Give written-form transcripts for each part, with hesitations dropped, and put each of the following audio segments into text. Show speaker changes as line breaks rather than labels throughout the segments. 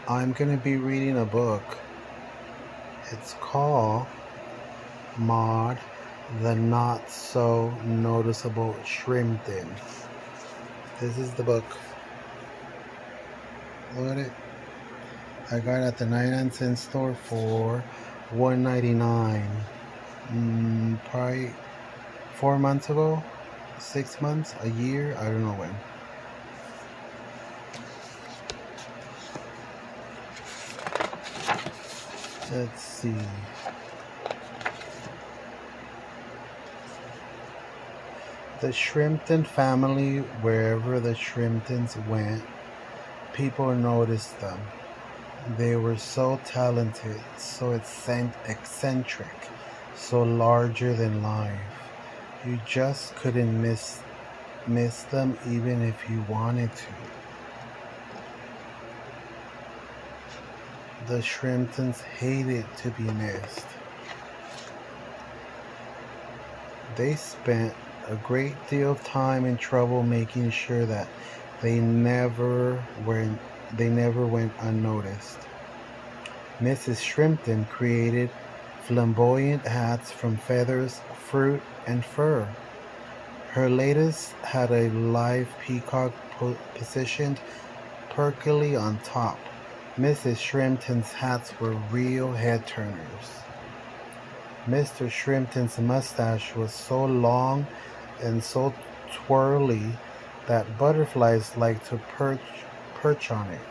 I'm going to be reading a book. It's called Maude, the Not So Noticeable Shrimpton. This is the book. Look at it. I got it at the 99-cent store for $1.99. Probably 4 months ago, 6 months, a year, I don't know when. Let's see. The Shrimpton family, wherever the Shrimptons went, people noticed them. They were so talented, so eccentric, so larger than life. You just couldn't miss them even if you wanted to. The Shrimptons hated to be missed. They spent a great deal of time and trouble making sure that they never went unnoticed. Mrs. Shrimpton created flamboyant hats from feathers, fruit, and fur. Her latest had a live peacock positioned perkily on top. Mrs. Shrimpton's hats were real head turners. Mr. Shrimpton's mustache was so long and so twirly that butterflies liked to perch on it.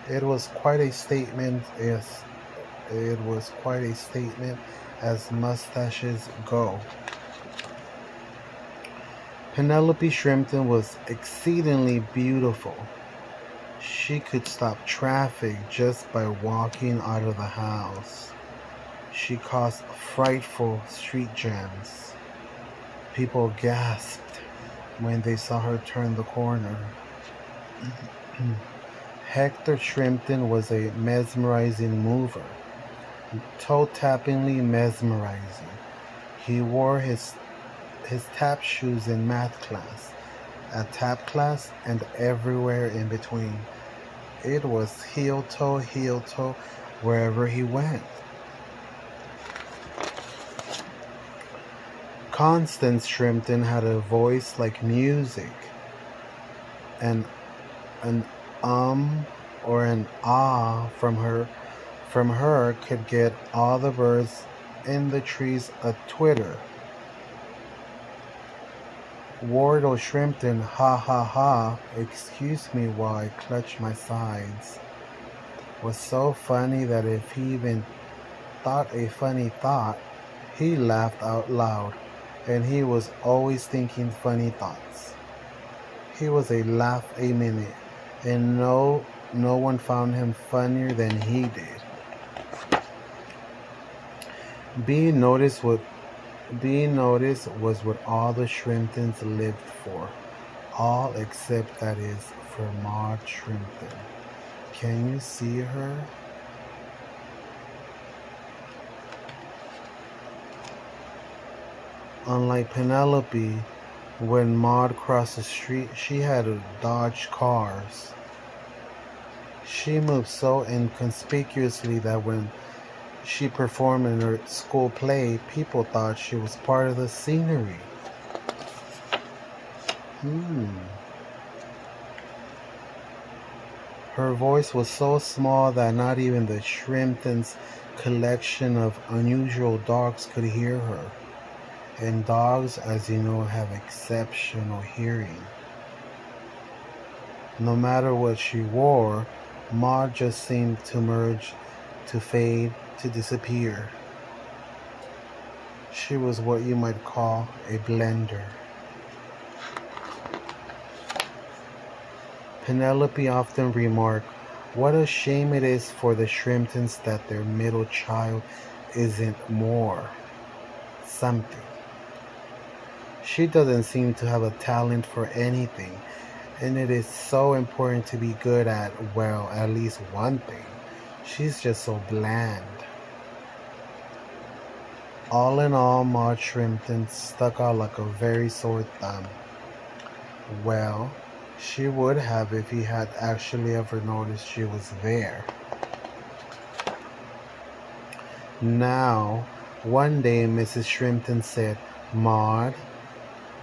It was quite a statement as mustaches go. Penelope Shrimpton was exceedingly beautiful. She could stop traffic just by walking out of the house. She caused frightful street jams. People gasped when they saw her turn the corner. Hector Shrimpton was a mesmerizing mover, toe-tappingly mesmerizing. He wore his tap shoes in math class, at tap class, and everywhere in between. It was heel-toe, wherever he went. Constance Shrimpton had a voice like music. An or an ah from her could get all the birds in the trees a twitter. Wardle Shrimpton, ha ha ha, excuse me while I clutch my sides, was so funny that if he even thought a funny thought, he laughed out loud, and he was always thinking funny thoughts. He was a laugh a minute, and no one found him funnier than he did. Being noticed was what all the Shrimptons lived for. All except, that is, for Maude Shrimpton. Can you see her? Unlike Penelope, when Maude crossed the street, she had to dodge cars. She moved so inconspicuously that when she performed in her school play, people thought she was part of the scenery. Her voice was so small that not even the Shrimptons' collection of unusual dogs could hear her. And dogs, as you know, have exceptional hearing. No matter what she wore, Maude just seemed to merge, to fade, to disappear. She was what you might call a blender. Penelope often remarked, "What a shame it is for the Shrimptons that their middle child isn't more something. She doesn't seem to have a talent for anything, and it is so important to be good at, well, at least one thing. She's just so bland." All in all, Maude Shrimpton stuck out like a very sore thumb. Well, She would have if he had actually ever noticed she was there. Now, one day Mrs. Shrimpton said, "Maude,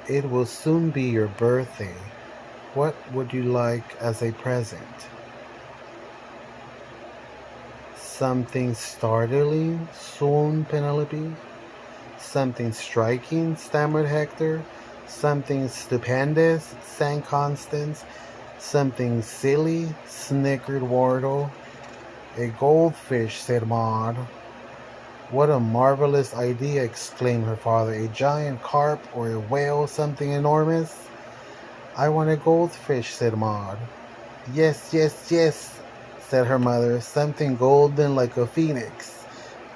it will soon be your birthday. What would you like as a present?" "Something startling?" swooned Penelope. "Something striking?" stammered Hector. "Something stupendous?" sang Constance. "Something silly?" snickered Wardle. "A goldfish," said Maude. "What a marvelous idea!" exclaimed her father. "A giant carp or a whale, something enormous?" "I want a goldfish," said Maude. "Yes, yes, yes," said her mother. "Something golden like a phoenix."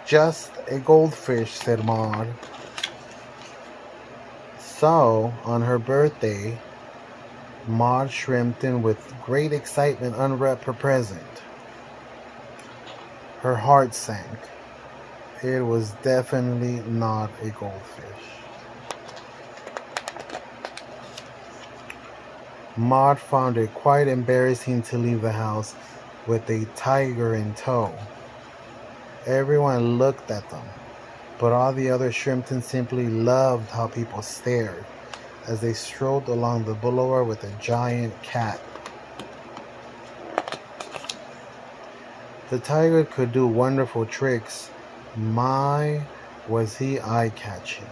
"Just a goldfish," said Maude. So, on her birthday, Maude Shrimpton, with great excitement, unwrapped her present. Her heart sank. It was definitely not a goldfish. Maude found it quite embarrassing to leave the house with a tiger in tow. Everyone looked at them, but all the other Shrimptons simply loved how people stared as they strolled along the boulevard with a giant cat. The tiger could do wonderful tricks. My, was he eye-catching.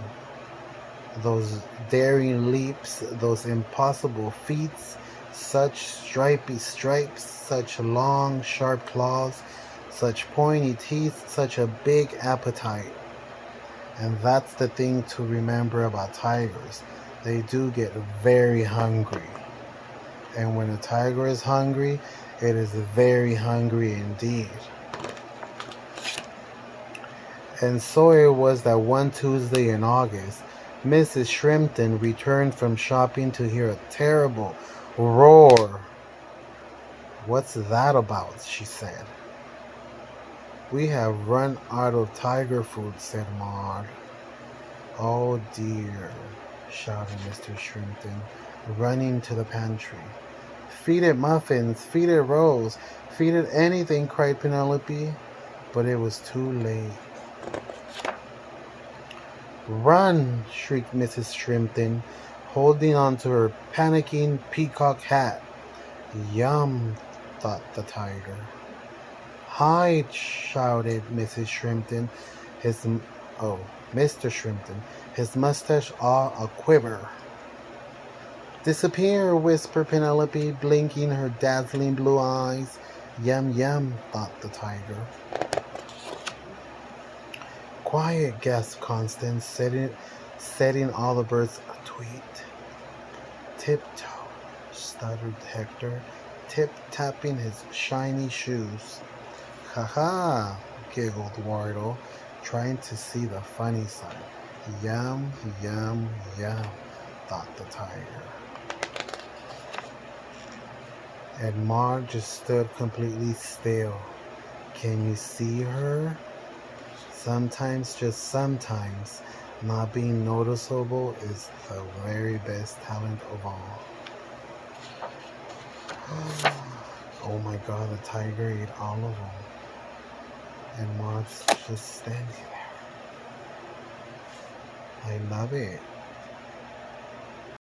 Those daring leaps, those impossible feats, such stripy stripes, such long, sharp claws, such pointy teeth, such a big appetite. And that's the thing to remember about tigers. They do get very hungry. And when a tiger is hungry, it is very hungry indeed. And so it was that one Tuesday in August, Mrs. Shrimpton returned from shopping to hear a terrible roar. "What's that about?" she said. "We have run out of tiger food," said Maude. "Oh dear," shouted Mr. Shrimpton, running to the pantry. "Feed it muffins, feed it rolls, feed it anything," cried Penelope. But it was too late. "Run!" shrieked Mrs. Shrimpton, holding on to her panicking peacock hat. "Yum," thought the tiger. "Hide!" shouted Mrs. Shrimpton, Mr. Shrimpton, his mustache all a quiver. "Disappear!" whispered Penelope, blinking her dazzling blue eyes. "Yum, yum," thought the tiger. "Quiet!" gasped Constance, setting all the birds a-tweet. "Tiptoe," stuttered Hector, tip-tapping his shiny shoes. "Ha ha!" giggled Wardle, trying to see the funny side. "Yum, yum, yum," thought the tiger. And Maude just stood completely still. Can you see her? Sometimes, just sometimes, not being noticeable is the very best talent of all. Oh my God, the tiger ate all of them. And Maude's just standing there. I love it.